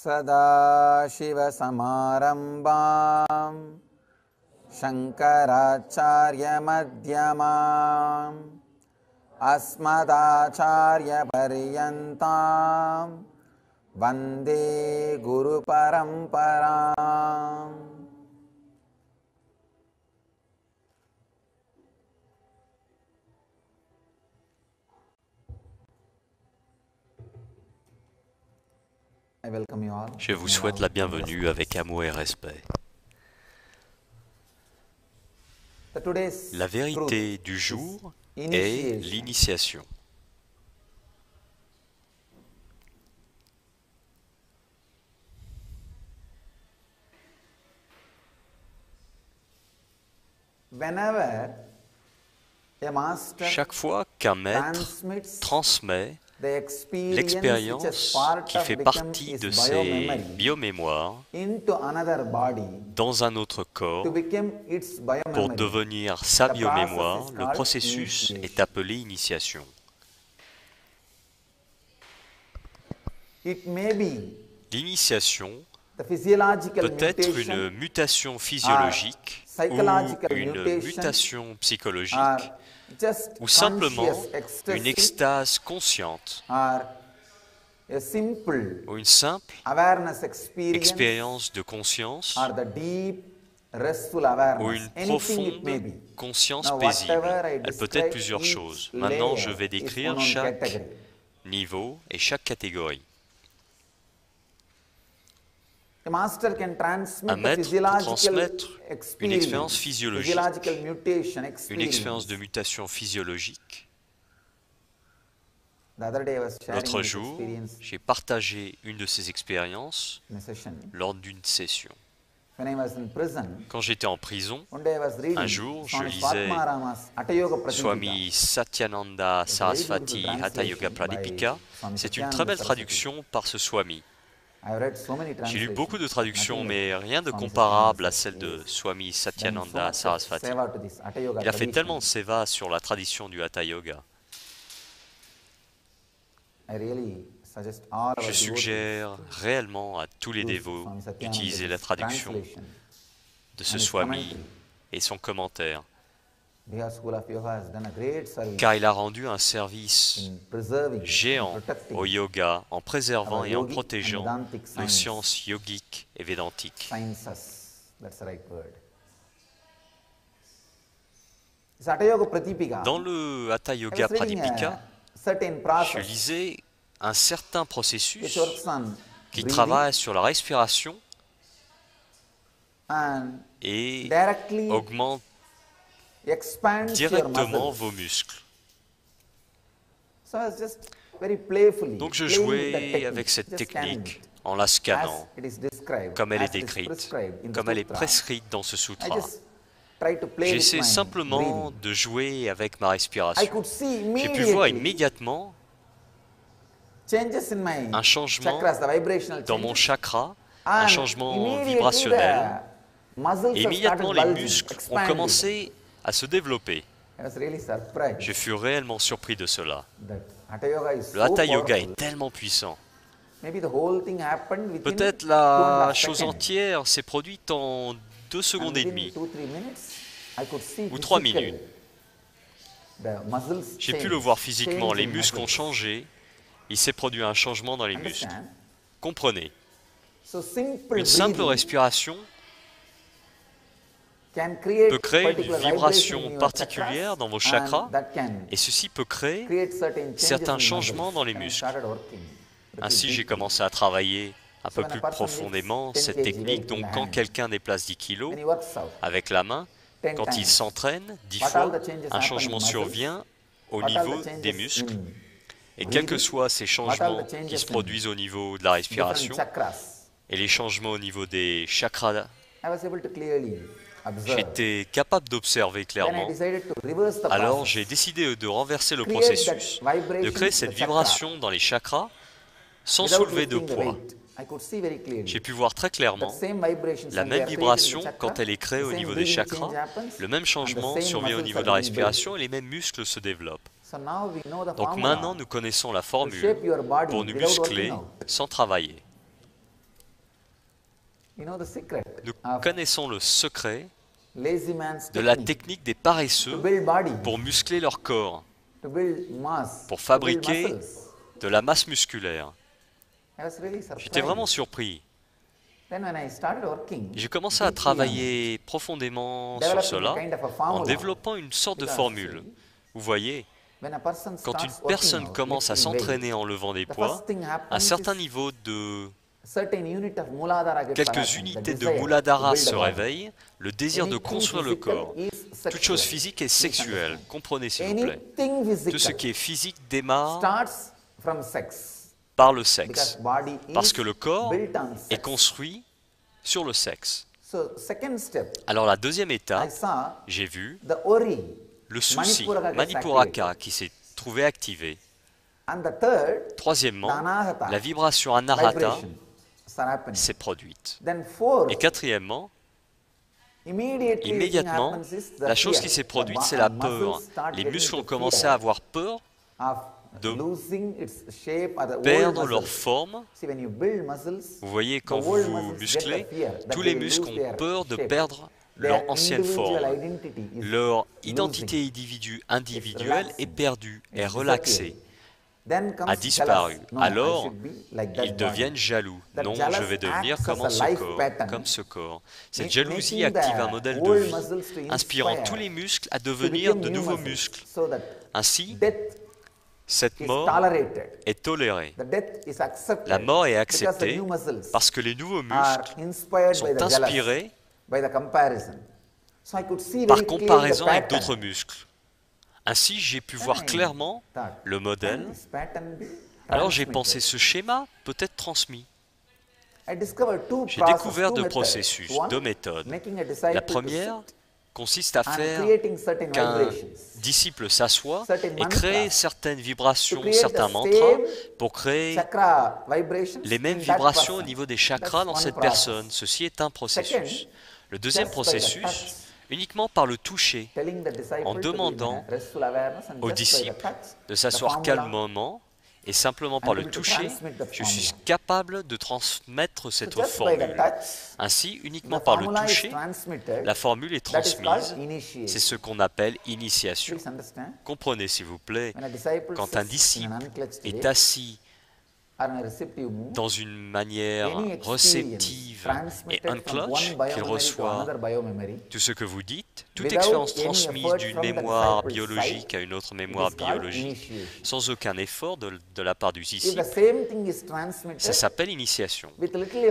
सदाशिवसमारम्भां शङ्कराचार्यमध्यमाम् अस्मदाचार्यपर्यन्तां वन्दे गुरुपरम्पराम्। Je vous souhaite la bienvenue avec amour et respect. La vérité du jour est l'initiation. Chaque fois qu'un maître transmet l'expérience qui fait partie de ses biomémoires dans un autre corps pour devenir sa biomémoire, le processus est appelé initiation. L'initiation peut être une mutation physiologique ou une mutation psychologique ou simplement une extase consciente ou une simple expérience de conscience ou une profonde conscience paisible. Elle peut être plusieurs choses. Maintenant, je vais décrire chaque niveau et chaque catégorie. Un maître peut transmettre une expérience physiologique, une expérience de mutation physiologique. L'autre jour, j'ai partagé une de ces expériences lors d'une session. Quand j'étais en prison, un jour, je lisais Swami Satyananda Sarasvati Hatha Yoga Pradipika. C'est une très belle traduction par ce Swami. J'ai lu beaucoup de traductions, mais rien de comparable à celle de Swami Satyananda Sarasvati. Il a fait tellement de seva sur la tradition du Hatha Yoga. Je suggère réellement à tous les dévots d'utiliser la traduction de ce Swami et son commentaire, car il a rendu un service géant au yoga en préservant et en protégeant nos sciences yogiques et védantiques. Dans le Hatha Yoga Pradipika, je lisais un certain processus qui travaille sur la respiration et augmente directement vos muscles. Donc je jouais avec cette technique en la scannant, comme elle est décrite, comme elle est prescrite dans ce sutra. J'essaie simplement de jouer avec ma respiration. J'ai pu voir immédiatement un changement dans mon chakra, un changement vibrationnel, et immédiatement les muscles ont commencé à se développer. Je fus réellement surpris de cela. Le Hatha Yoga est tellement puissant. Peut-être la chose entière s'est produite en 2 secondes et demie ou 3 minutes. J'ai pu le voir physiquement, les muscles ont changé, il s'est produit un changement dans les muscles. Comprenez, une simple respiration peut créer une vibration particulière dans vos chakras et ceci peut créer certains changements dans les muscles. Ainsi, j'ai commencé à travailler un peu plus profondément cette technique. Donc, quand quelqu'un déplace 10 kilos avec la main, quand il s'entraîne 10 fois, un changement survient au niveau des muscles. Et quels que soient ces changements qui se produisent au niveau de la respiration et les changements au niveau des chakras, j'étais capable d'observer clairement. Alors j'ai décidé de renverser le processus, de créer cette vibration dans les chakras sans soulever de poids. J'ai pu voir très clairement la même vibration quand elle est créée au niveau des chakras, le même changement survient au niveau de la respiration et les mêmes muscles se développent. Donc maintenant nous connaissons la formule pour nous muscler sans travailler. Nous connaissons le secret de la technique des paresseux pour muscler leur corps, pour fabriquer de la masse musculaire. J'étais vraiment surpris. J'ai commencé à travailler profondément sur cela en développant une sorte de formule. Vous voyez, quand une personne commence à s'entraîner en levant des poids, un certain niveau de quelques unités de Muladhara se réveillent, le désir de construire le corps. Toute chose physique est sexuelle, comprenez s'il vous plaît. Tout ce qui est physique démarre par le sexe, parce que le corps est construit sur le sexe. Alors la deuxième étape, j'ai vu le souci, Manipuraka, qui s'est trouvé activé. Troisièmement, la vibration Anahata s'est produite. Et quatrièmement, immédiatement, la chose qui s'est produite, c'est la peur. Les muscles ont commencé à avoir peur de perdre leur forme. Vous voyez, quand vous vous musclez, tous les muscles ont peur de perdre leur ancienne forme. Leur identité individuelle est perdue, est relaxée, a disparu. Alors, ils deviennent jaloux. Non, je vais devenir comme ce corps. Cette jalousie active un modèle de vie, inspirant tous les muscles à devenir de nouveaux muscles. Ainsi, cette mort est tolérée. La mort est acceptée parce que les nouveaux muscles sont inspirés par comparaison avec d'autres muscles. Ainsi, j'ai pu voir clairement le modèle. Alors j'ai pensé, ce schéma peut être transmis. J'ai découvert deux processus, deux méthodes. La première consiste à faire qu'un disciple s'assoie et crée certaines vibrations, certains mantras pour créer les mêmes vibrations au niveau des chakras dans cette personne. Ceci est un processus. Le deuxième processus, uniquement par le toucher, en demandant au disciple de s'asseoir calmement et simplement par le toucher, je suis capable de transmettre cette formule. Ainsi, uniquement par le toucher, la formule est transmise. C'est ce qu'on appelle initiation. Comprenez s'il vous plaît, quand un disciple est assis dans une manière réceptive et unclutch, qu'il reçoit tout ce que vous dites, toute expérience transmise d'une mémoire biologique à une autre mémoire biologique, sans aucun effort de la part du disciple, ça s'appelle initiation.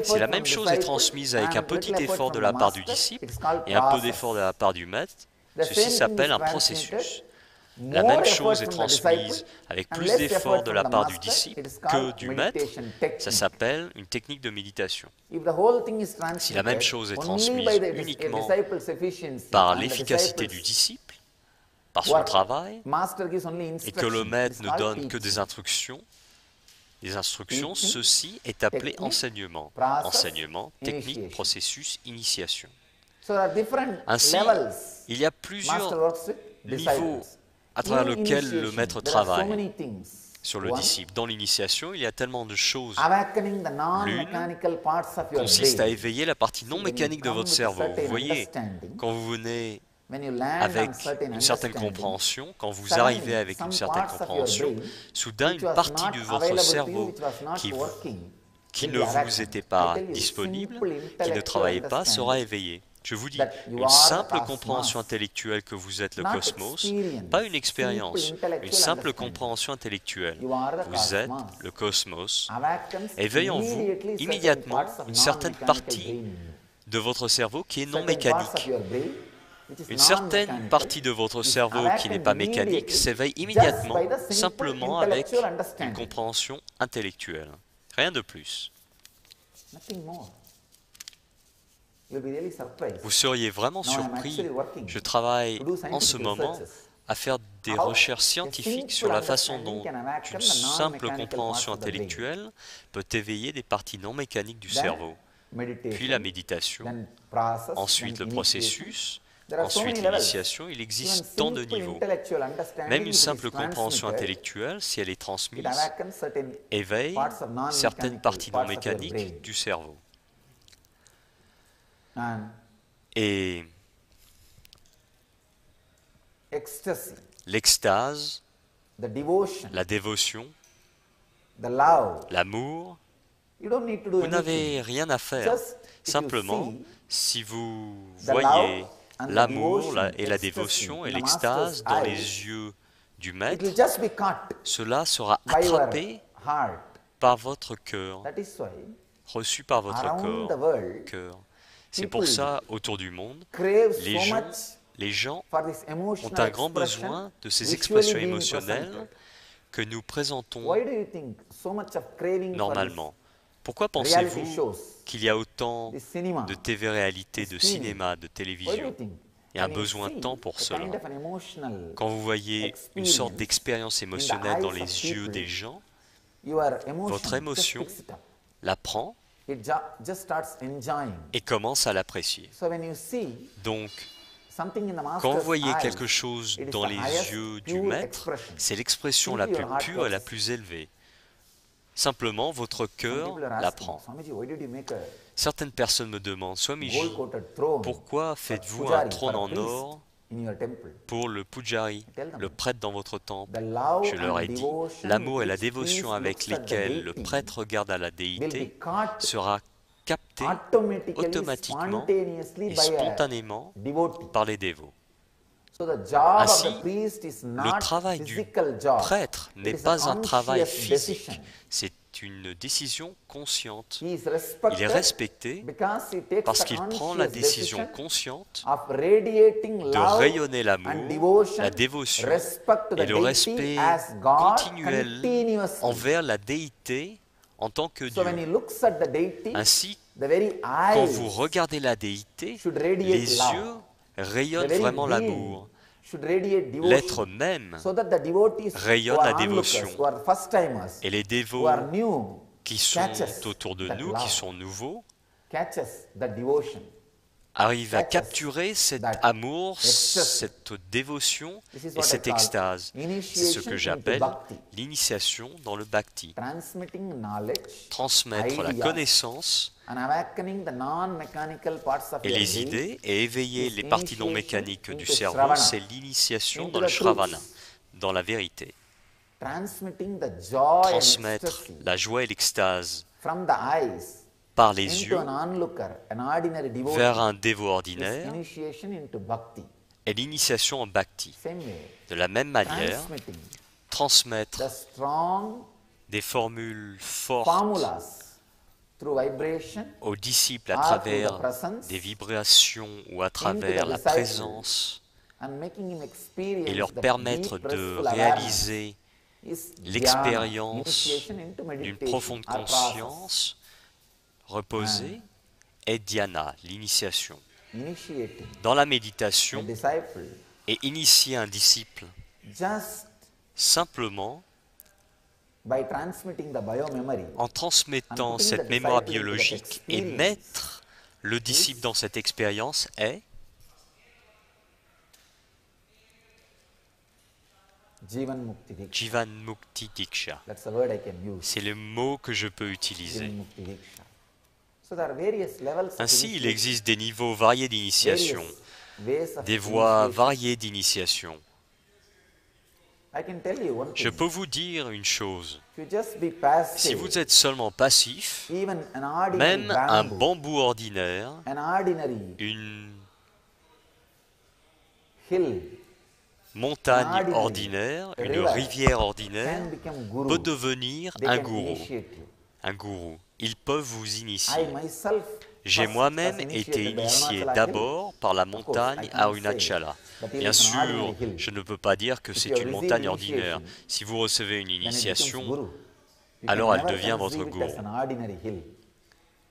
Si la même chose est transmise avec un petit effort de la part du disciple et un peu d'effort de la part du maître, ceci s'appelle un processus. La même chose est transmise avec plus d'efforts de la part du disciple que du maître, ça s'appelle une technique de méditation. Si la même chose est transmise uniquement par l'efficacité du disciple, par son travail, et que le maître ne donne que des instructions, ceci est appelé enseignement. Enseignement, technique, processus, initiation. Ainsi, il y a plusieurs niveaux à travers lequel le maître travaille sur le disciple. Dans l'initiation, il y a tellement de choses. L'une consiste à éveiller la partie non mécanique de votre cerveau. Vous voyez, quand vous venez avec une certaine compréhension, quand vous arrivez avec une certaine compréhension, soudain une partie de votre cerveau qui ne vous était pas disponible, qui ne travaillait pas, sera éveillée. Je vous dis, une simple compréhension intellectuelle que vous êtes le cosmos, pas une expérience, une simple compréhension intellectuelle. Vous êtes le cosmos, éveille en vous immédiatement une certaine partie de votre cerveau qui est non mécanique. Une certaine partie de votre cerveau qui n'est pas mécanique s'éveille immédiatement, simplement avec une compréhension intellectuelle. Rien de plus. Vous seriez vraiment surpris. Je travaille en ce moment à faire des recherches scientifiques sur la façon dont une simple compréhension intellectuelle peut éveiller des parties non mécaniques du cerveau. Puis la méditation, ensuite le processus, ensuite l'initiation. Il existe tant de niveaux. Même une simple compréhension intellectuelle, si elle est transmise, éveille certaines parties non mécaniques du cerveau. Et ecstasy, l'extase, the devotion, la dévotion, the love, l'amour, you don't need to do vous anything. n'avez rien à faire. Just if you Simplement, see si vous the voyez love and the l'amour devotion, et la ecstasy dévotion et in the l'extase master's dans les eyes, yeux du it maître, will just be caught cela sera by your attrapé heart. par votre cœur, That is why reçu par votre around the world, cœur. C'est pour people ça, autour du monde, crave les so gens, much les gens for this ont emotional un grand expression besoin de ces visually expressions being émotionnelles presented. que nous présentons Why do you think so much of craving normalement. Pourquoi for this reality pensez-vous shows, qu'il y a autant this cinema? de TV-réalité, de this TV? cinéma, de Why do you télévision think et un when you besoin de see temps pour a cela? kind of an emotional Quand vous voyez une sorte experience d'expérience in the émotionnelle dans eyes les of yeux people, des gens, your emotion votre just émotion picks it up. la prend It just starts enjoying. et commence à l'apprécier. So when you see Donc, something in the quand vous master's voyez eyes, quelque chose it is dans the les highest yeux du pure maître, expression. c'est l'expression la Simply plus your heart pure et la gets it. plus élevée. Simplement, votre Some cœur people are la asking, prend. Swamiji, why did you make a Certaines personnes me demandent, Swamiji, gold-coated throne pourquoi for faites-vous un pujari, trône for a en priest or in your temple? pour le pujari, Tell them. le prêtre dans votre temple? The love Je leur and ai dit, devotion l'amour et with la which dévotion priest avec looks at the lesquels le deity prêtre regarde à la will be déité caught sera capté automatically, automatiquement spontaneously et by a spontanément devotee. par les dévots. So the job Ainsi, of the priest is Le not travail du physical job. prêtre It n'est is a pas un travail conscious physique, decision. c'est une décision consciente. He is Il est respecté because he takes parce the qu'il prend la conscious décision decision consciente of radiating de love rayonner and l'amour, devotion, la dévotion respect to the et le deity respect as God continuel continuously. envers la déité en tant que So when he Dieu. looks at the deity, Ainsi, the very quand vous eyes regardez la déité, should radiate les love. yeux The rayonnent very vraiment being l'amour. should radiate L'être devotion. même So that the devotees rayonne who are la dévotion. onlookers, who are first timers, Et les who dévots are new, qui sont catches autour de that nous, love, qui sont nouveaux, catches the devotion. arrivent à catches capturer cet that amour, ecstasy. cette dévotion This is et what I cette call extase. C'est ce initiation que into j'appelle bhakti. l'initiation dans le bhakti. Transmitting knowledge, Transmettre la ideas, connaissance and awakening the non-mechanical parts of et your les being idées et éveiller is les parties non initiation mécaniques du into cerveau, Shravana, c'est l'initiation into dans le the Shravana, truths. dans la vérité. Transmitting the joy and Transmettre ecstasy la joie et l'extase from the eyes par les into yeux an onlooker, an ordinary devotee, vers un dévot is ordinaire initiation into bhakti. est l'initiation en bhakti. Same way, De la même manière, transmitting transmettre the strong des formules fortes formulas through vibration aux disciples à or through the travers presence des vibrations ou à travers la disciple présence and making him experience et leur that permettre deep de restful awareness réaliser is dhyana, l'expérience initiation into d'une meditation profonde or process. conscience reposée est dhyana, l'initiation. Initiating Dans la a méditation, disciple et initier un disciple just simplement by transmitting the biomemory en transmettant cette mémoire biologique et mettre le disciple dans cette expérience est Jivan Mukti Diksha. Jivan Mukti Diksha. That's the word I can use. C'est le mot que je peux utiliser. Jivan Mukti Diksha. So there are various levels of Ainsi, il initiation, existe des niveaux variés d'initiation, various ways of des voies initiation. variées d'initiation. I can tell you one Je thing. peux vous dire une chose. If you just be passive, Si vous êtes seulement passif, even an ordinary même un bamboo, bambou ordinaire, an ordinary une hill montagne ordinaire, une rivière ordinaire, can become guru. peut devenir They un can gourou. initiate you. Un gourou. Ils peuvent vous I initier. myself J'ai was moi-même été initiated by initié Arunachala d'abord par la Hill. Of course, montagne I cannot Arunachala. say that it Bien is an sûr, ordinary hill. je ne peux pas dire que If c'est you une receive montagne initiation, ordinaire. Si vous recevez une Then it becomes initiation, guru. You alors can elle never devient votre conceive it as gourou. an ordinary hill.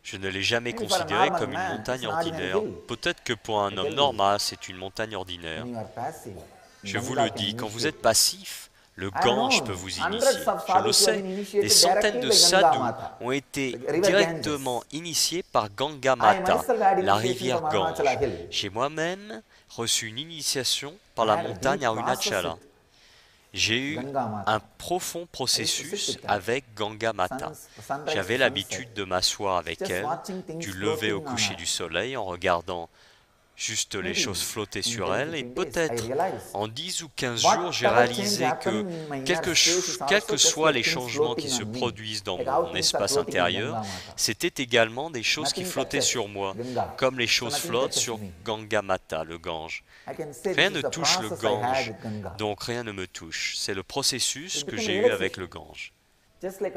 Je ne l'ai jamais Maybe for a considéré normal comme une man, montagne it's an ordinary ordinaire. hill. Peut-être que pour un I homme tell you. normal, c'est une montagne ordinaire. When you are passive, Je vous Ganga le can dis, quand vous initiate. êtes passif, le I Gange know peut vous hundreds initier. of Je le sadhus who have sais, been initiated des centaines de directly by Ganga sadhus Mata, ont été the river directement Ganges. initiés par Ganga I Mata, myself had la initiation rivière from Gange. Arunachala Hill. J'ai moi-même reçu une initiation par la I had a montagne deep Arunachala. process j'ai eu Ganga Mata. un profond processus avec Ganga Mata. J'avais l'habitude de m'asseoir avec elle, du lever au coucher du soleil en regardant juste les choses flotter sur elle, et peut-être en 10 ou 15 jours, j'ai réalisé que quels que soient les changements qui se produisent dans mon espace intérieur, c'était également des choses qui flottaient sur moi, comme les choses flottent sur Ganga Mata, le Gange. Rien ne touche le Gange, donc rien ne me touche. C'est le processus que j'ai eu avec le Gange.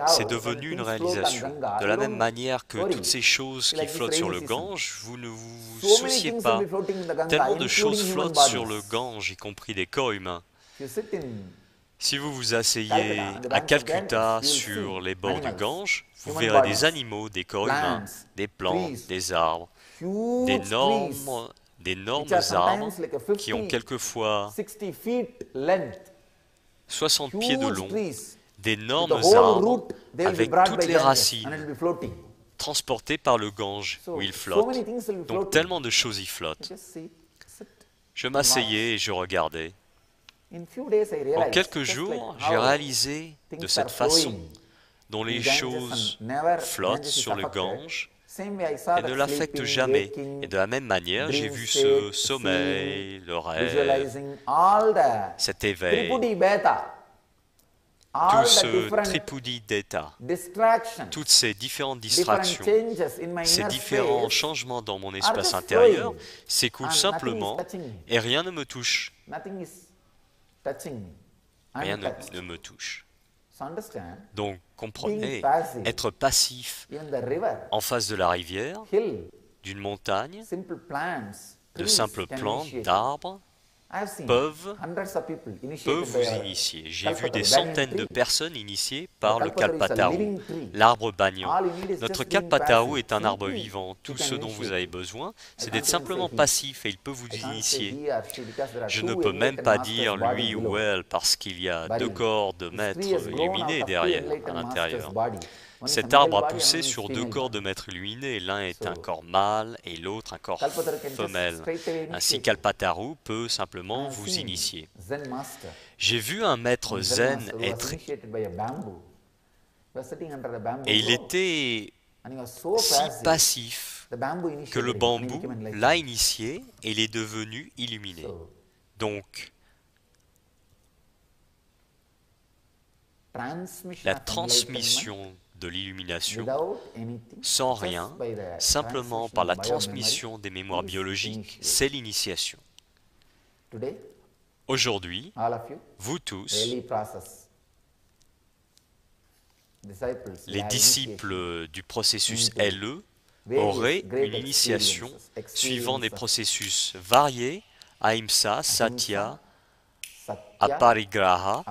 C'est devenu une réalisation. De la même manière que toutes ces choses qui flottent sur le Gange, vous ne vous souciez pas. Tellement de choses flottent sur le Gange, y compris des corps humains. Si vous vous asseyez à Calcutta sur les bords du Gange, vous verrez des animaux, des corps humains, des plantes, des arbres, d'énormes arbres qui ont quelquefois 60 pieds de long, d'énormes arbres avec toutes les racines transportées par le Gange où ils flottent. Donc tellement de choses y flottent. Je m'asseyais et je regardais. En quelques jours, j'ai réalisé de cette façon dont les choses flottent sur le Gange et ne l'affectent jamais. Et de la même manière, j'ai vu ce sommeil, le rêve, cet éveil, tout ce tripudi d'état, toutes ces différentes distractions, ces différents changements dans mon espace intérieur s'écoulent simplement et rien ne me touche. Rien ne me touche. Donc, comprenez, être passif en face de la rivière, d'une montagne, de simples plantes, d'arbres, peuvent vous initier. J'ai vu des centaines de personnes initiées par le Kalpataru, l'arbre banyan. Notre Kalpataru est un arbre vivant. Tout ce dont vous avez besoin, c'est d'être simplement passif et il peut vous initier. Je ne peux même pas dire lui ou elle parce qu'il y a 2 corps de maîtres illuminés derrière, à l'intérieur. Cet arbre a poussé sur 2 corps de maîtres illuminés. L'un est un corps mâle et l'autre un corps femelle. Ainsi, Kalpataru peut simplement vous initier. J'ai vu un maître zen être... Et il était si passif que le bambou l'a initié et il est devenu illuminé. Donc, la transmission de l'illumination, sans rien, simplement par la transmission des mémoires biologiques, c'est l'initiation. Aujourd'hui, vous tous, les disciples du processus LE, auraient une initiation suivant des processus variés, Ahimsa, Satya, Aparigraha,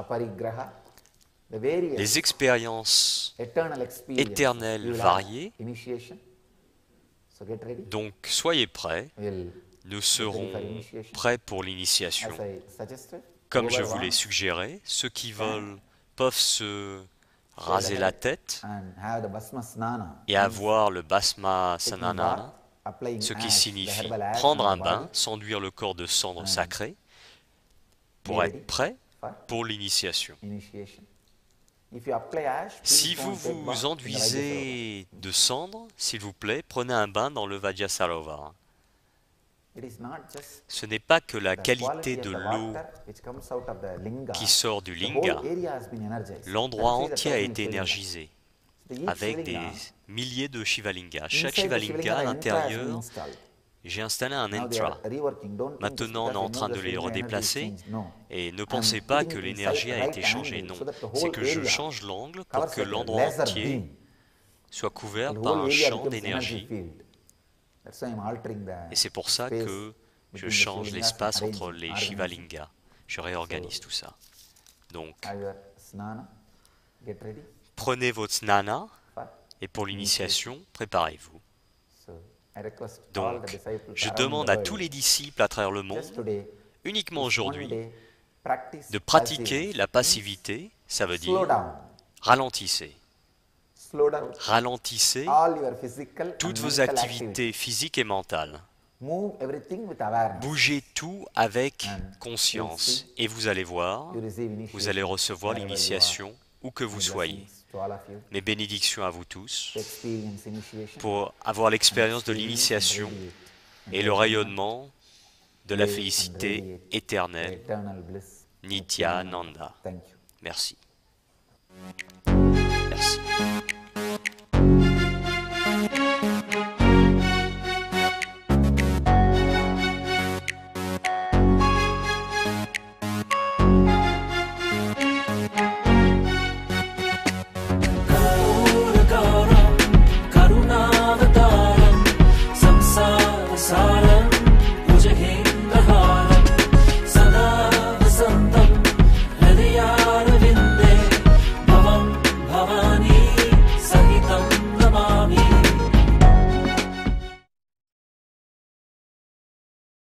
les expériences éternelles variées. Donc, soyez prêts. Nous serons prêts pour l'initiation. Comme je vous l'ai suggéré, ceux qui veulent peuvent se raser la tête et avoir le Basma Sanana, ce qui signifie prendre un bain, s'enduire le corps de cendres sacrées pour être prêt pour l'initiation. Si vous vous enduisez de cendres, s'il vous plaît, prenez un bain dans le Vajrasarovar. Ce n'est pas que la qualité de l'eau qui sort du linga. L'endroit entier a été énergisé avec des milliers de Shivalingas. Chaque Shivalinga à l'intérieur, j'ai installé un entra. Maintenant, on est en train de les redéplacer. Et ne pensez pas que l'énergie a été changée. Non, c'est que je change l'angle pour que l'endroit entier soit couvert par un champ d'énergie. Et c'est pour ça que je change l'espace entre les Shivalingas. Je réorganise tout ça. Donc, prenez votre snana et pour l'initiation, préparez-vous. Donc, je demande à tous les disciples à travers le monde, uniquement aujourd'hui, de pratiquer la passivité, ça veut dire ralentissez. Ralentissez toutes vos activités physiques et mentales. Move everything with awareness. Bougez tout avec conscience et vous allez voir, You receive vous allez initiation recevoir wherever you are. l'initiation où que vous soyez. Blessings to all of you. Mes bénédictions à vous tous To experience initiation pour avoir l'expérience de l'initiation et le rayonnement de la félicité éternelle. eternal bliss. Nityananda. Thank you. Merci. Merci.